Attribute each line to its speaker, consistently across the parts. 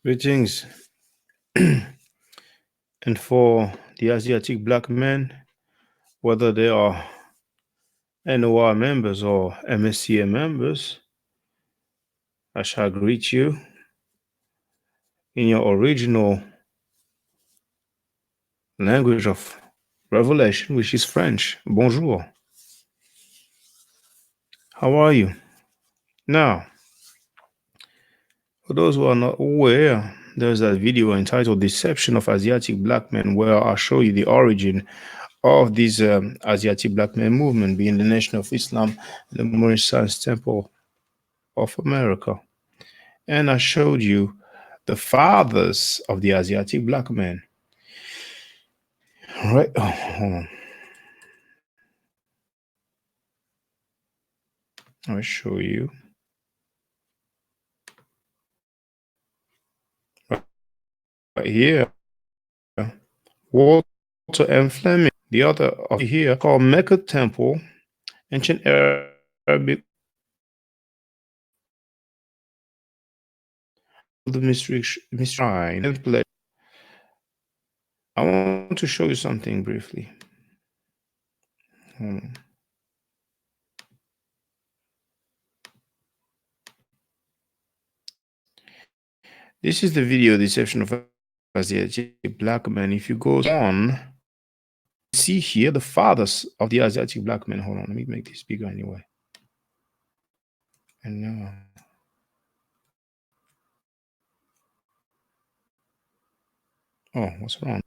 Speaker 1: Greetings. And for the Asiatic Black Men, whether they are NOR members or MSCA members, I shall greet you in your original language of revelation, which is French. Bonjour. How are you? Now, for those who are not aware, there's that video entitled Deception of Asiatic Black Men, where I show you the origin of this Asiatic Black Men movement, being the Nation of Islam and the Moorish Science Temple of America. And I showed you the fathers of the Asiatic Black men. Right? Oh, hold on. I'll show you. Right here, Walter M. Fleming, the author of here called Mecca Temple, ancient Arabic, the mystery shrine and place. I want to show you something briefly. This is the video deception of Asiatic Black men. If you go on, see here the fathers of the Asiatic Black men. Hold on, let me make this bigger anyway. And now, oh, what's wrong?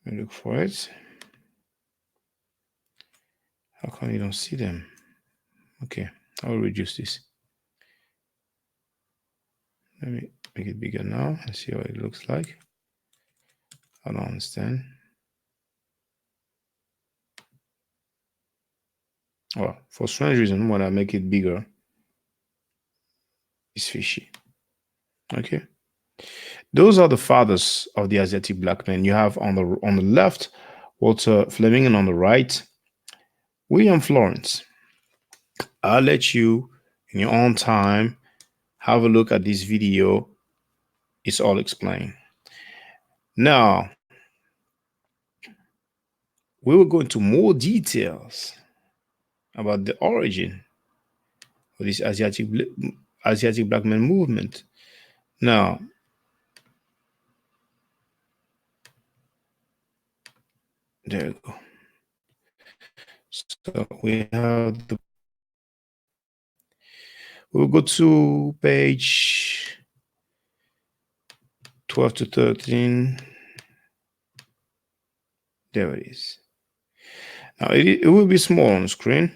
Speaker 1: Let me look for it. How come you don't see them? Okay, I will reduce this. Let me make it bigger now and see what it looks like. I don't understand. Well, for strange reason, when I make it bigger, it's fishy. Okay. Those are the fathers of the Asiatic Black men. You have on the left Walter Fleming, and on the right William Florence. I'll let you in your own time have a look at this video. It's all explained. Now, we will go into more details about the origin of this Asiatic Black Men movement. Now, there you go. So we have the. We'll go to page 12 to 13. There it is. Now it will be small on the screen.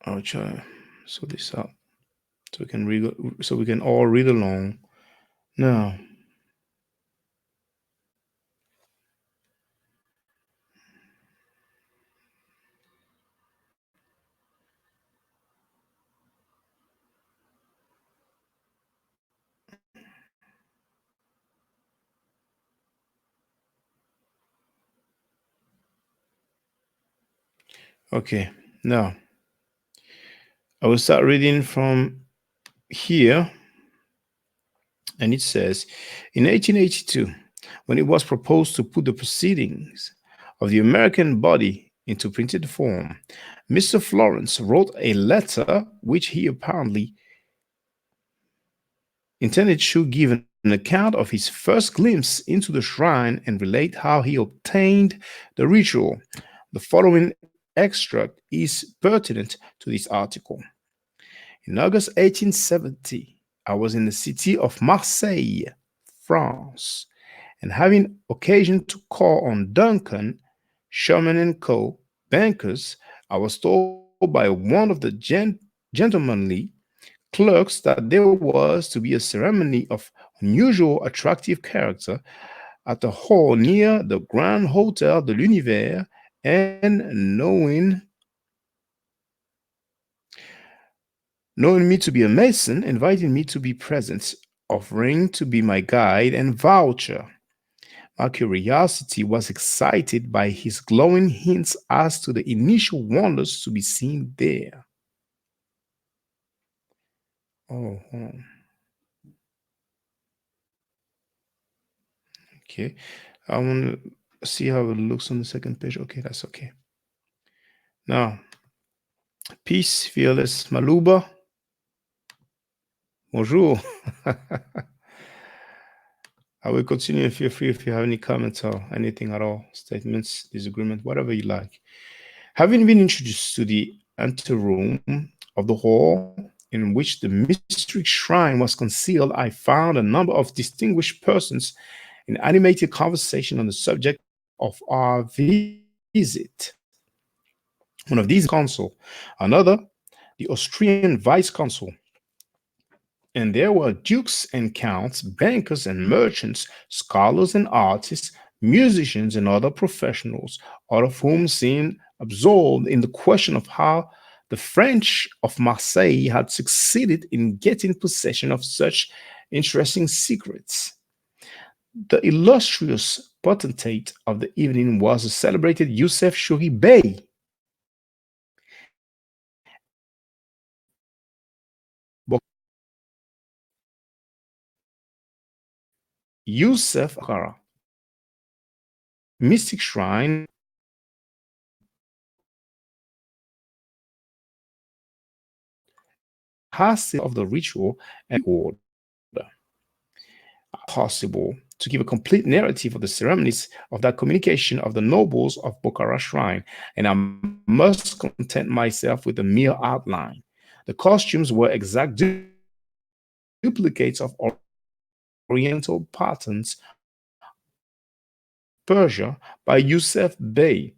Speaker 1: I'll try to sort this out so we can read, so we can all read along. Now, okay. Now, I will start reading from here, and it says, in 1882, when it was proposed to put the proceedings of the American body into printed form, Mr. Florence wrote a letter which he apparently intended should give an account of his first glimpse into the shrine and relate how he obtained the ritual. The following extract is pertinent to this article. In August 1870, I was in the city of Marseille, France, and having occasion to call on Duncan, Sherman and Co., bankers, I was told by one of the gentlemanly clerks that there was to be a ceremony of unusual attractive character at a hall near the Grand Hotel de l'Univers, and knowing me to be a Mason, invited me to be present. offering to be my guide and voucher. My curiosity was excited by his glowing hints as to the initial wonders to be seen there. Oh, hold on. Okay. I want to see how it looks on the second page. Okay, that's okay. Now, peace, fearless Maluba. Bonjour. I will continue and feel free if you have any comments or anything at all, statements, disagreement, whatever you like. Having been introduced to the anteroom of the hall in which the mystic shrine was concealed, I found a number of distinguished persons in animated conversation on the subject of our visit. One of these consul, another, the Austrian vice consul, and there were dukes and counts, bankers and merchants, scholars and artists, musicians and other professionals, all of whom seemed absorbed in the question of how the French of Marseille had succeeded in getting possession of such interesting secrets. The illustrious potentate of the evening was the celebrated Youssef Chouri Bey, Youssef Ankara, mystic shrine has of the ritual and order. Possible to give a complete narrative of the ceremonies of that communication of the nobles of Bokhara shrine, and I must content myself with a mere outline. The costumes were exact duplicates of Oriental patterns of Persia by Yusuf Bey.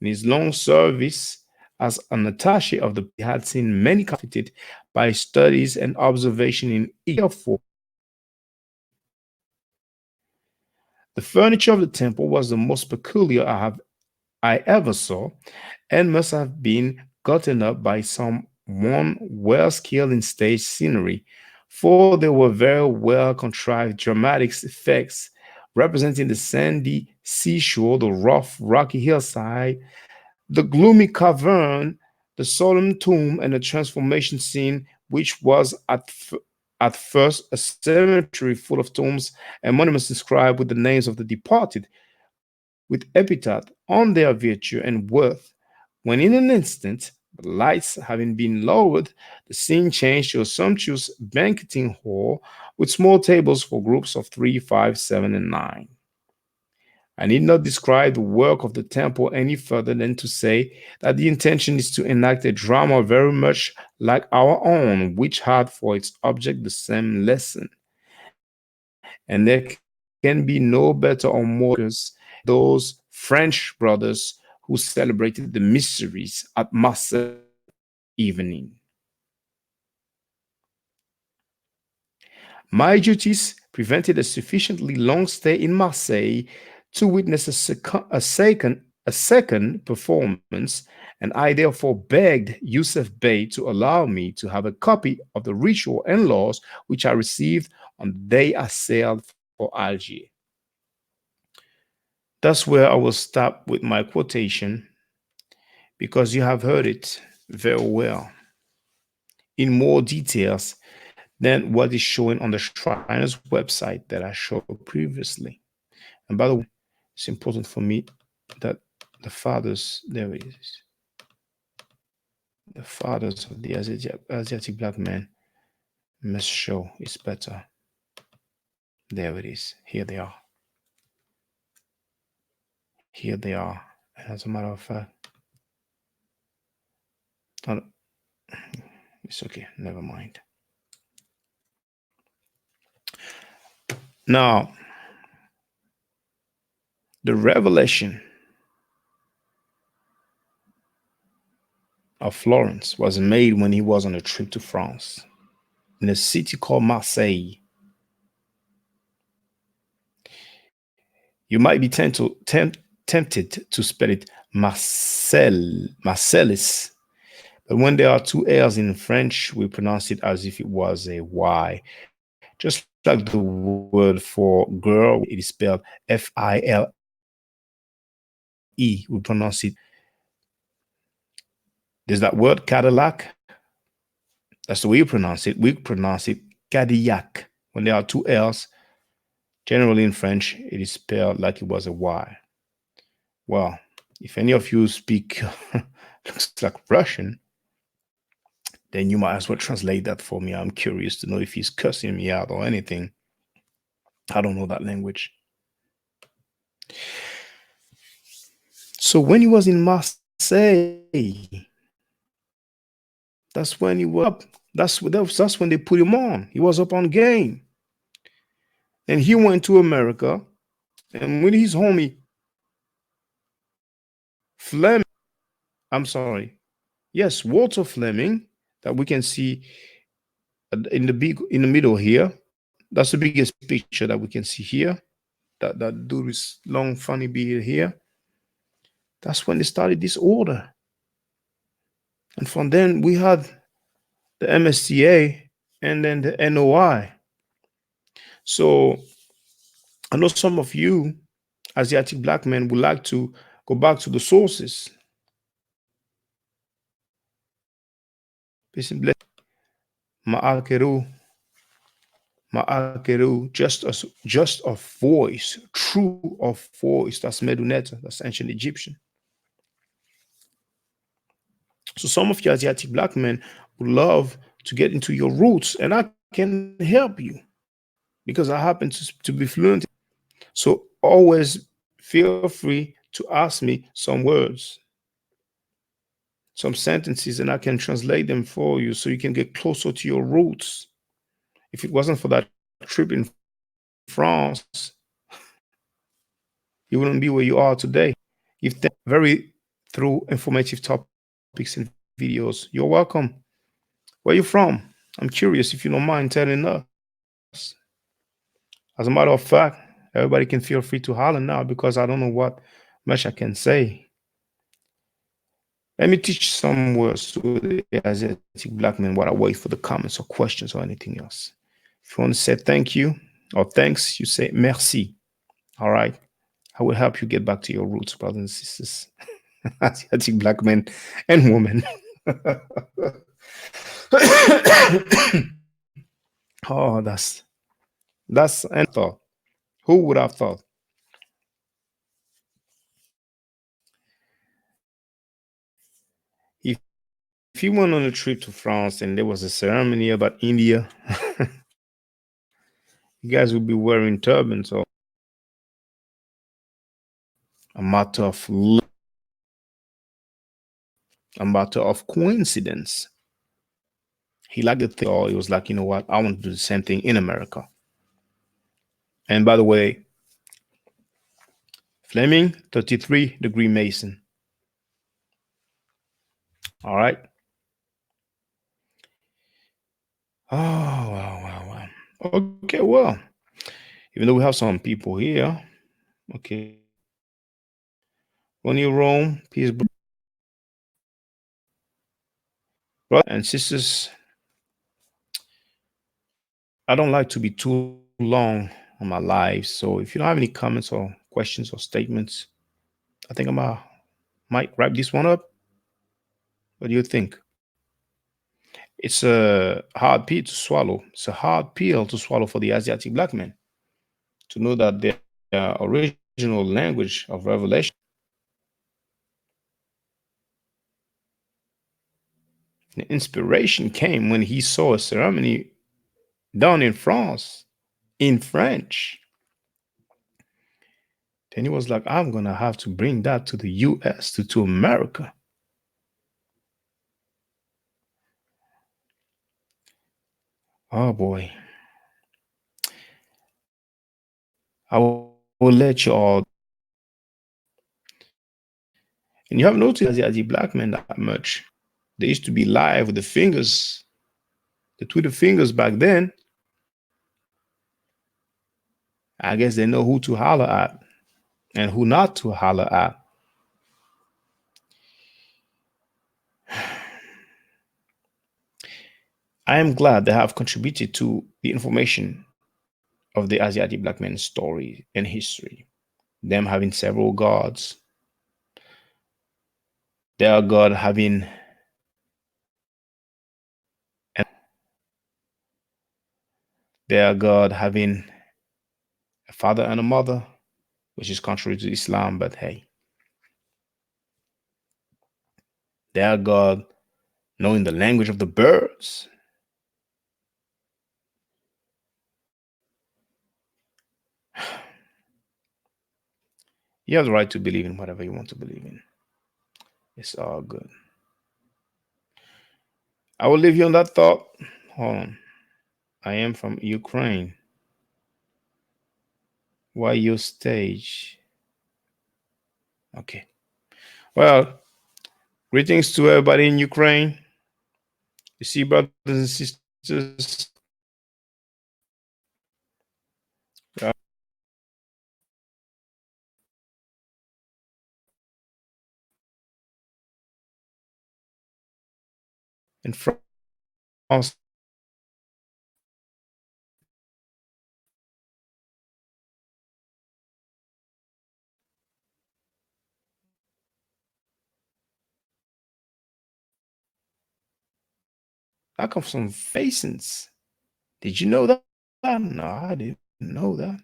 Speaker 1: In his long service as an attaché of the he had seen many countries, he had benefited by studies and observation in each of the therefore. The furniture of the temple was the most peculiar I ever saw, and must have been gotten up by some one well skilled in stage scenery, for there were very well contrived dramatic effects representing the sandy seashore, the rough rocky hillside, the gloomy cavern, the solemn tomb, and the transformation scene, which was at first a cemetery full of tombs and monuments inscribed with the names of the departed, with epitaph on their virtue and worth, when in an instant, the lights having been lowered, the scene changed to a sumptuous banqueting hall with small tables for groups of three, five, seven, and nine. I need not describe the work of the temple any further than to say that the intention is to enact a drama very much like our own, which had for its object the same lesson. And there can be no better or more than those French brothers who celebrated the mysteries at Marseille evening. My duties prevented a sufficiently long stay in Marseille to witness a second performance, and I therefore begged Yusuf Bey to allow me to have a copy of the ritual and laws which I received on the day I sailed for Algiers. That's where I will stop with my quotation because you have heard it very well in more details than what is showing on the Shriner's website that I showed previously. And by the way, it's important for me that the fathers, there it is, the fathers of the Asiatic black men must show is better. There it is. Here they are. Here they are. And as a matter of fact, oh, it's okay. Never mind. Now, the revelation of Florence was made when he was on a trip to France in a city called Marseille. You might be tempted to spell it Marcellus, but when there are two L's in French, we pronounce it as if it was a Y. Just like the word for girl, it is spelled File. We pronounce it. There's that word Cadillac. That's the way you pronounce it. We pronounce it Cadillac. When there are two L's, generally in French, it is spelled like it was a Y. Well, if any of you speak looks like Russian, then you might as well translate that for me. I'm curious to know if he's cursing me out or anything. I don't know that language. So when he was in Marseille, that's when he was up. That's when they put him on. He was up on game. And he went to America. And with his homie Fleming, I'm sorry, yes, Walter Fleming, that we can see in the middle here. That's the biggest picture that we can see here. That dude with long funny beard here. That's when they started this order. And from then we had the MSTA and then the NOI. So I know some of you Asiatic black men would like to go back to the sources. Peace and blessings. Ma'akeru, Ma'akeru, just of voice, true of voice. That's Meduneta, that's ancient Egyptian. So some of you Asiatic black men would love to get into your roots, and I can help you because I happen to be fluent. So always feel free to ask me some words, some sentences, and I can translate them for you so you can get closer to your roots. If it wasn't for that trip in France, you wouldn't be where you are today. If very through informative topics and videos, you're welcome. Where you from? I'm curious if you don't mind telling us. As a matter of fact, everybody can feel free to holler now because I don't know what much I can say. Let me teach some words to the Asiatic black men while I wait for the comments or questions or anything else. If you want to say thank you or thanks, you say merci. All right. I will help you get back to your roots, brothers and sisters, Asiatic black men and women. Oh, that's and thought. Who would have thought? If you went on a trip to France and there was a ceremony about India, you guys would be wearing turbans or a matter of a matter of coincidence. He liked the thing, or he was like, you know what, I want to do the same thing in America. And by the way, Fleming, 33-degree Mason. All right. Oh, wow, wow, wow. Okay, well, even though we have some people here, okay. When you Rome, peace, brothers and sisters. I don't like to be too long on my live. So if you don't have any comments or questions or statements, I think might wrap this one up. What do you think? It's a hard pill to swallow. It's a hard pill to swallow for the Asiatic black men to know that their original language of revelation, the inspiration came when he saw a ceremony done in France in French. Then he was like, I'm gonna have to bring that to the US, to America. Oh boy. I will let you all. And you have noticed as the black men that much. They used to be live with the fingers, the Twitter fingers back then. I guess they know who to holler at and who not to holler at. I am glad they have contributed to the information of the Asiatic black men story and history. Them having several gods, their God having their God having a father and a mother, which is contrary to Islam, but hey, their God knowing the language of the birds. You have the right to believe in whatever you want to believe in. It's all good. I will leave you on that thought. Hold on. I am from Ukraine. Why your stage? Okay. Well, greetings to everybody in Ukraine. You see, brothers and sisters, uh, in France, I come from Facens. Did you know that? No, I didn't know that.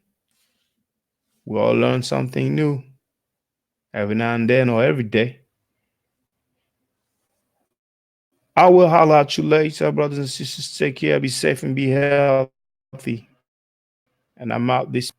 Speaker 1: We all learn something new every now and then or every day. I will holler at you later, brothers and sisters. Take care, be safe, and be healthy. And I'm out this.